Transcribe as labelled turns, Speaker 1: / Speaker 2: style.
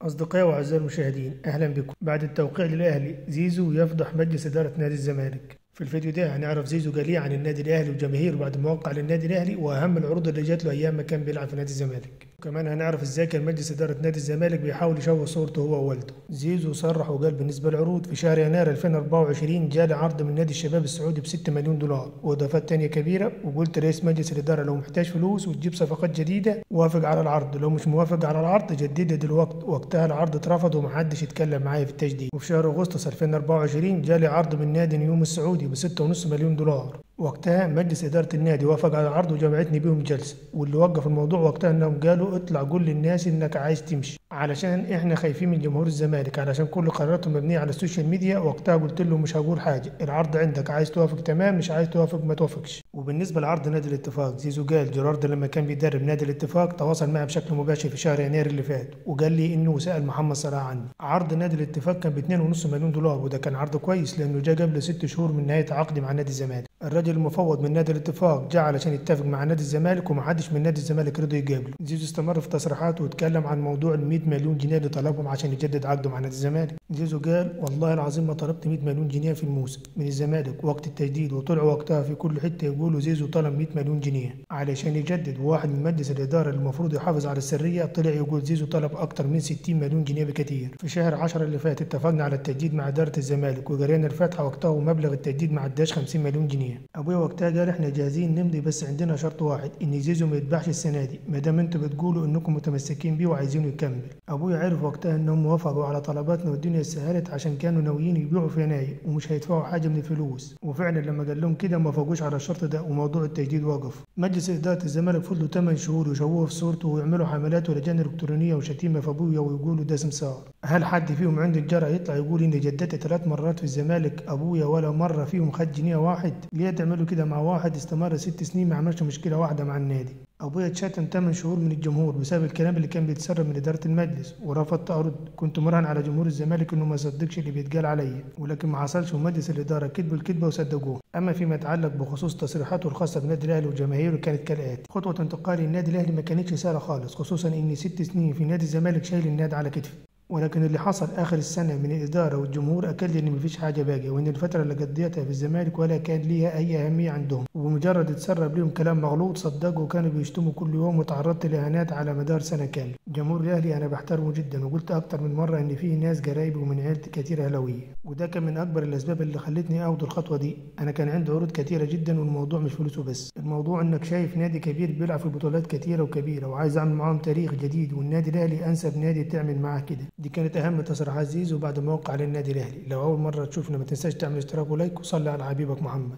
Speaker 1: أصدقائي وأعزائي المشاهدين، أهلا بكم. بعد التوقيع للأهلي، زيزو يفضح مجلس إدارة نادي الزمالك. في الفيديو ده هنعرف زيزو قال إيه عن النادي الأهلي وجماهيره بعد ما وقع للنادي الأهلي، وأهم العروض اللي جات له أيام ما كان بيلعب في نادي الزمالك. وكمان هنعرف إزاي كان مجلس إدارة نادي الزمالك بيحاول يشوه صورته هو ووالده. زيزو صرح وقال بالنسبة للعروض، في شهر يناير 2024 جالي عرض من نادي الشباب السعودي ب6 مليون دولار وإضافات تانية كبيرة، وقلت رئيس مجلس الإدارة لو محتاج فلوس وتجيب صفقات جديدة وافق على العرض، لو مش موافق على العرض جدد دلوقتي. وقتها العرض اترفض ومحدش اتكلم معايا في التجديد. وفي شهر أغسطس 2024 جالي عرض من نادي نيوم السعودي ب6.5 مليون دولار. وقتها مجلس إدارة النادي وافق على العرض وجمعتني بيهم جلسة، واللي وقف الموضوع وقتها انهم قالوا اطلع قول للناس انك عايز تمشي علشان احنا خايفين من جمهور الزمالك، علشان كل قراراتهم مبنية على السوشيال ميديا. وقتها قلت له مش هقول حاجة، العرض عندك، عايز توافق تمام، مش عايز توافق ما توافقش. وبالنسبة لعرض نادي الاتفاق، زيزو قال جيرارد لما كان بيدرب نادي الاتفاق تواصل معي بشكل مباشر في شهر يناير اللي فات، وقال لي انه سأل محمد صلاح عني. عرض نادي الاتفاق كان ب2.5 مليون دولار، وده كان عرض كويس لانه جاء قبل 6 شهور من نهاية عقدي مع نادي الزمالك. الراجل المفوض من نادي الاتفاق جاء علشان يتفق مع نادي الزمالك، ومحدش من نادي الزمالك رضي يقابله. زيزو استمر في تصريحاته واتكلم عن موضوع ال100 مليون جنيه اللي طلبهم عشان يجدد عقده مع نادي الزمالك. زيزو قال والله العظيم ما طلبت 100 مليون جنيه في الموسم من الزمالك وقت التجديد، وطلعوا وقتها في كل حته يقولوا زيزو طلب 100 مليون جنيه علشان يجدد. وواحد من مجلس الاداره اللي المفروض يحافظ على السريه طلع يقول زيزو طلب اكتر من 60 مليون جنيه بكتير. في شهر 10 اللي فات اتفقنا على التجديد مع اداره الزمالك وقرينا الفاتحه وقتها، ومبلغ التجديد ما عداش 50 مليون جنيه. ابويا وقتها قال احنا جاهزين نمضي، بس عندنا شرط واحد، ان زيزو ما يتباعش السنه دي ما دام انتوا بتقولوا انكم متمسكين بيه وعايزينه يكمل. ابويا عرف وقتها انهم وافقوا على طلباتنا والدنيا سهلت، عشان كانوا ناويين يبيعوا في يناير ومش هيدفعوا حاجه من الفلوس. وفعلا لما قال لهم كده ما وافقوش على الشرط ده وموضوع التجديد وقف. مجلس اداره الزمالك فضلوا 8 شهور يشوهوا في صورته ويعملوا حملات ولجان الكترونيه وشتيمه في ابويا ويقولوا ده سمسار. هل حد فيهم عنده الجرأة يطلع يقول اني جددت 3 مرات في الزمالك ابويا ولا مره فيهم خد جنيه واحد؟ ليه تعملوا كده مع واحد استمر 6 سنين ما عملش مشكله واحده مع النادي؟ ابويا اتشتم 8 شهور من الجمهور بسبب الكلام اللي كان بيتسرب من اداره المجلس، ورفضت ارد. كنت مراهن على جمهور الزمالك انه ما يصدقش اللي بيتقال عليا، ولكن ما حصلش، ومجلس الاداره كذبوا الكذبه وصدقوه. اما فيما يتعلق بخصوص تصريحاته الخاصه بالنادي الاهلي وجماهيره كانت كالاتي: خطوه انتقالي للنادي الاهلي ما كانتش سهله خالص، خصوصا اني 6 سنين في نادي الزمالك شايل النادي على كتفي. ولكن اللي حصل اخر السنه من الاداره والجمهور اكد لي ان مفيش حاجه باقيه، وان الفتره اللي قضيتها في الزمالك ولا كان ليها اي اهميه عندهم، وبمجرد اتسرب لهم كلام مغلوط صدقوا، وكانوا بيشتموا كل يوم، وتعرضت لاهانات على مدار سنه كامله. جمهور الاهلي انا بحترمه جدا، وقلت اكتر من مره ان في ناس قرايبي ومن عيلتي كتير اهلاويه، وده كان من اكبر الاسباب اللي خلتني اخد الخطوه دي. انا كان عندي عروض كتيره جدا، والموضوع مش فلوسه بس، الموضوع انك شايف نادي كبير بيلعب في بطولات كتيره وكبيره وعايز اعمل معاهم تاريخ جديد، والنادي الاهلي انسب نادي تعمل معاه كده. دي كانت اهم تصريحات زيزو بعد ما وقع على النادي الاهلي. لو اول مره تشوفنا ما تنساش تعمل اشتراك ولايك، وصلي على حبيبك محمد.